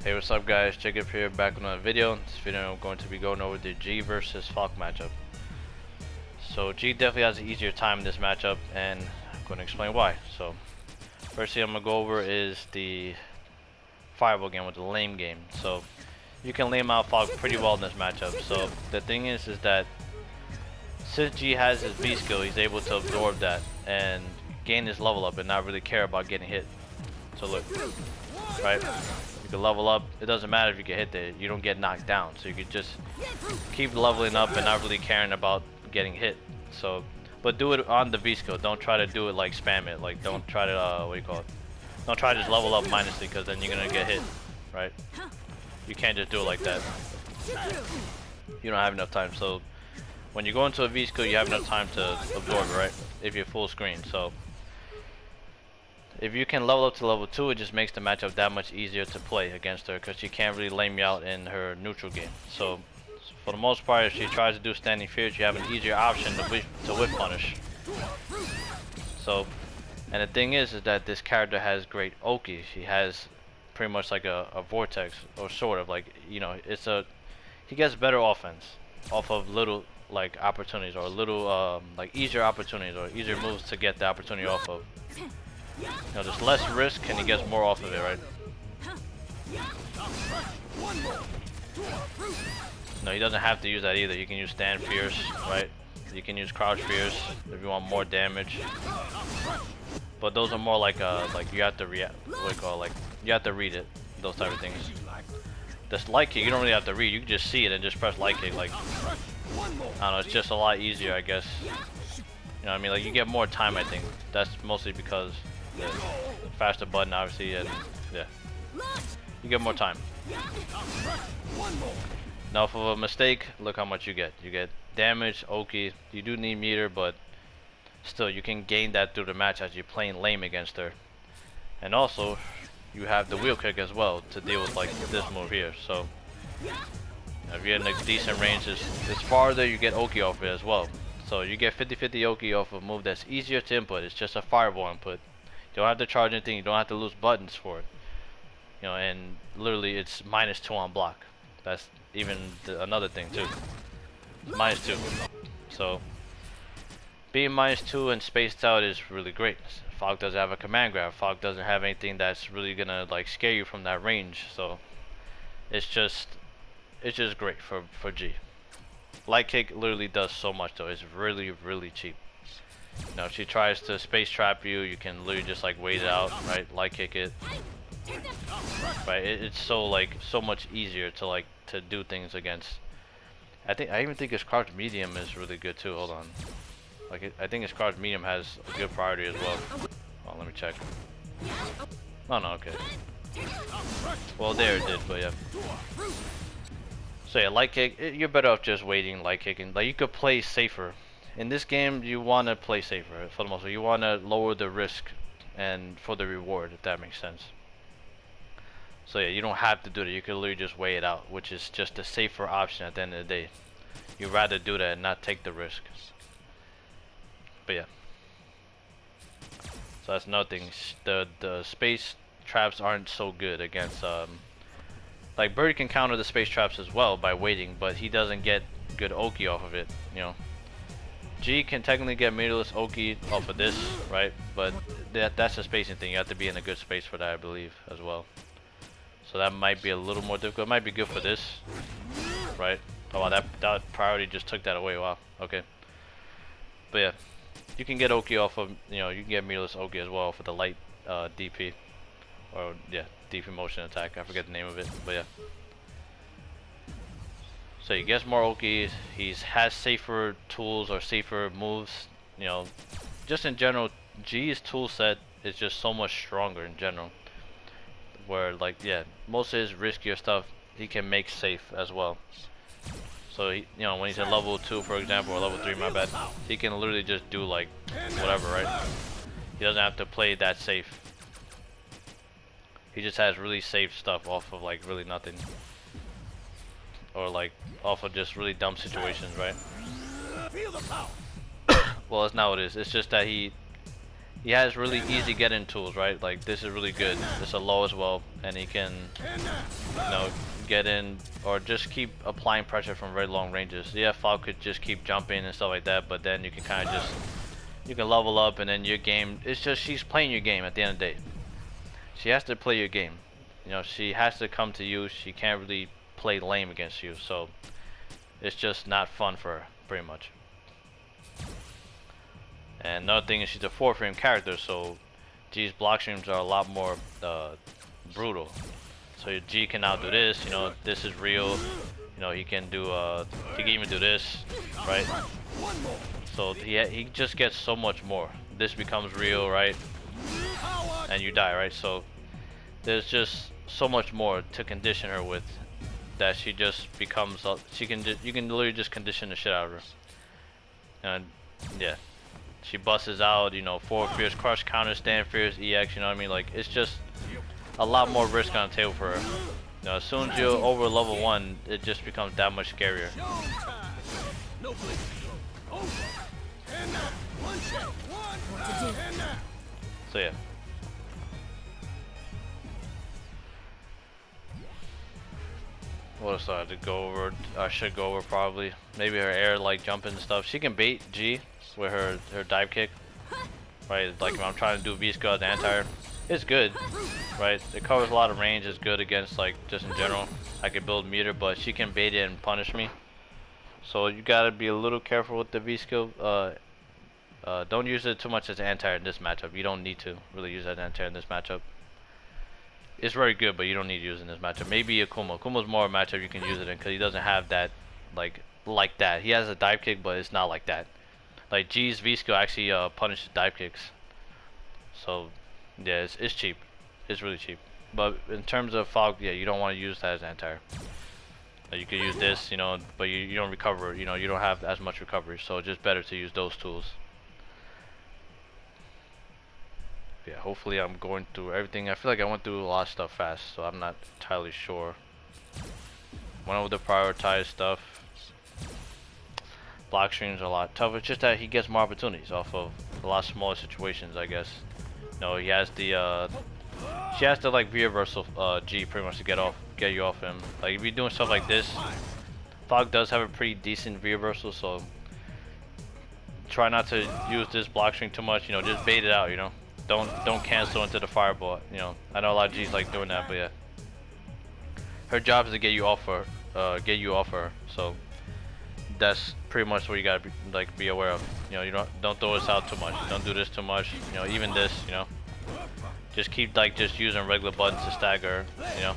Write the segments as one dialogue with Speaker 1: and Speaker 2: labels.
Speaker 1: Hey, what's up guys, Jacob here, back on another video. In this video I'm going to be going over the G versus Falk matchup. So G definitely has an easier time in this matchup, and I'm going to explain why. So first thing I'm going to go over is the fireball game with the lame game. So you can lame out Falk pretty well in this matchup. So the thing is that since G has his B skill, he's able to absorb that and gain his level up and not really care about getting hit. So look, right? You can level up. It doesn't matter if you get hit there. You don't get knocked down. So you can just keep leveling up and not really caring about getting hit. So, but do it on the V skill. Don't try to do it like spam it. Like don't try to what do you call it? Don't try to just level up mindlessly, because then you're gonna get hit, right? You can't just do it like that. You don't have enough time. So when you go into a V skill, you have enough time to absorb it, right? If you're full screen. So if you can level up to level 2, it just makes the matchup that much easier to play against her, because she can't really lame you out in her neutral game. So for the most part, if she tries to do standing fears, you have an easier option to whip punish. So, and the thing is that this character has great Oki. She has pretty much like a vortex, or sort of like, you know, he gets better offense off of little like opportunities, or little like easier opportunities, or easier moves to get the opportunity off of. You know, there's less risk and he gets more off of it, right? No, he doesn't have to use that either. You can use stand fierce, right? You can use crouch fierce if you want more damage. But those are more like you have to react, what do you call it? Like you have to read it, those type of things. This light kick, you don't really have to read. You can just see it and just press light kick. Like, I don't know, it's just a lot easier, I guess. You know what I mean? Like you get more time, I think. That's mostly because the faster button, obviously, and yeah, you get more time. Now for a mistake, look how much you get. You get damage, Oki. You do need meter, but still you can gain that through the match as you're playing lame against her. And also you have the wheel kick as well to deal with like this move here. So if you're in a decent range, it's farther, you get Oki off it as well. So you get 50-50 Oki off a move that's easier to input. It's just a fireball input. You don't have to charge anything. You don't have to lose buttons for it. You know, and literally it's -2 on block. That's even another thing too. -2. So being -2 and spaced out is really great. Falk doesn't have a command grab. Falk doesn't have anything that's really gonna like scare you from that range. So it's just great for G. Light kick literally does so much though. It's really cheap. You know, if she tries to space trap you, you can literally just like wait it out, right? Light kick it. Right, it's so much easier to do things against. I even think his crouch medium is really good too. Hold on, I think his crouch medium has a good priority as well. Oh, let me check. Oh no, okay. Well, there it did, but yeah. So yeah, light kick. You're better off just waiting, light kicking. Like you could play safer. In this game, you want to play safer for the most part. You want to lower the risk and for the reward, if that makes sense. So yeah, you don't have to do that. You can literally just weigh it out, which is just a safer option at the end of the day. You'd rather do that and not take the risk. But yeah. So that's another thing. The space traps aren't so good against like Birdie can counter the space traps as well by waiting, but he doesn't get good Oki off of it, you know. G can technically get meterless Oki off of this, right? But that's a spacing thing. You have to be in a good space for that, I believe, as well. So that might be a little more difficult. It might be good for this, right? Oh wow, that priority just took that away. Wow. Okay. But yeah, you can get Oki off of, you know, you can get meterless Oki as well for the light DP, or yeah, DP motion attack. I forget the name of it, but yeah. So he gets more Oki. He has safer tools or safer moves. You know, just in general, G's tool set is just so much stronger in general. Where like yeah, most of his riskier stuff he can make safe as well. So he, you know, when he's at level 2 for example, or level 3, my bad, he can literally just do like whatever, right? He doesn't have to play that safe. He just has really safe stuff off of like really nothing, or like off of just really dumb situations, right? Well, that's not what it is. It's just that he he has really easy get-in tools, right? Like this is really good. It's a low as well, and he can, you know, get in or just keep applying pressure from very long ranges. Yeah, Falke could just keep jumping and stuff like that, but then you can kind of just, you can level up, and then your game, it's just she's playing your game at the end of the day. She has to play your game. You know, she has to come to you. She can't really play lame against you, so it's just not fun for her, pretty much. And another thing is she's a 4-frame character, so G's block streams are a lot more brutal. So your G can now do this, you know, this is real. You know, he can do, he can even do this, right? So he just gets so much more. This becomes real, right? And you die, right? So there's just so much more to condition her with that she just becomes, she can just, you can literally just condition the shit out of her. And yeah. She busts out, you know, forward fierce, crush, counter, stand fierce, EX, you know what I mean? Like, it's just a lot more risk on the table for her. You know, as soon as you're over level 1, it just becomes that much scarier. So yeah. What else I had to go over? I should go over probably. Maybe her air, like, jumping and stuff. She can bait G with her dive kick, right? Like if I'm trying to do V-Skill as anti-air, it's good, right? It covers a lot of range. It's good against, like, just in general. I could build meter, but she can bait it and punish me. So you gotta be a little careful with the V-Skill. Don't use it too much as anti-air in this matchup. You don't need to really use that anti-air in this matchup. It's very good, but you don't need to use it in this matchup. Maybe Akuma. Akuma's more a matchup you can use it in because he doesn't have that, like that. He has a dive kick, but it's not like that. Like G's V-Skill actually punishes dive kicks. So yeah, it's cheap. It's really cheap. But in terms of Falke, yeah, you don't want to use that as anti-air. You could use this, you know, but you don't recover, you know, you don't have as much recovery, so it's just better to use those tools. Yeah, hopefully I'm going through everything. I feel like I went through a lot of stuff fast, so I'm not entirely sure. Went over the prioritized stuff. Block streams are a lot tougher. It's just that he gets more opportunities off of a lot smaller situations, I guess. No, he has the she has to like reversal G pretty much to get you off him. Like if you're doing stuff like this, Falke does have a pretty decent reversal, so try not to use this block string too much. You know, just bait it out. You know, don't cancel into the fireball. You know, I know a lot of G's like doing that, but yeah, her job is to get you off her. So that's pretty much what you gotta be aware of. You know, you don't throw this out too much. Don't do this too much. You know, even this. You know, just keep like just using regular buttons to stagger. You know,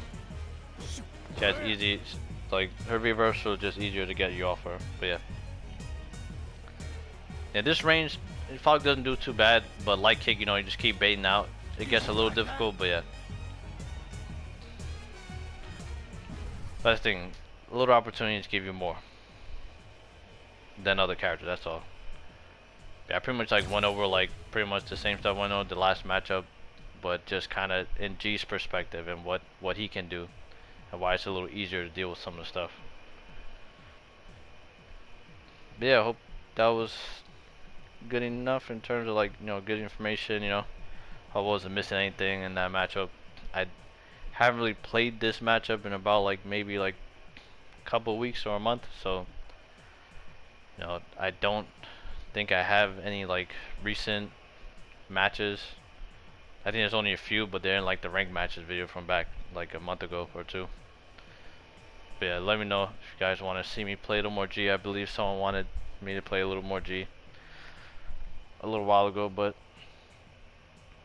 Speaker 1: she has easy, like her reversal is just easier to get you off her. But yeah. In this range, Falke doesn't do too bad, but light kick, you know, you just keep baiting out. It gets a little difficult, but yeah. Last thing, a little opportunities give you more than other characters, that's all. Yeah, I pretty much like went over like pretty much the same stuff I went over the last matchup, but just kind of in G's perspective and what he can do and why it's a little easier to deal with some of the stuff. But yeah, I hope that was good enough in terms of like, you know, good information. You know, I wasn't missing anything in that matchup. I haven't really played this matchup in about like maybe like a couple weeks or a month, so you know, I don't think I have any like recent matches. I think there's only a few, but they're in like the ranked matches video from back like a month ago or two. But yeah, let me know if you guys want to see me play a little more G. I believe someone wanted me to play a little more G a little while ago, but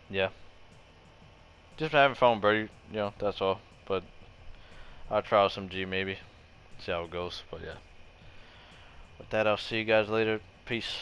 Speaker 1: yeah, just having fun with Birdie, you know, that's all. But I'll try out some G maybe, see how it goes. But yeah, with that, I'll see you guys later. Peace.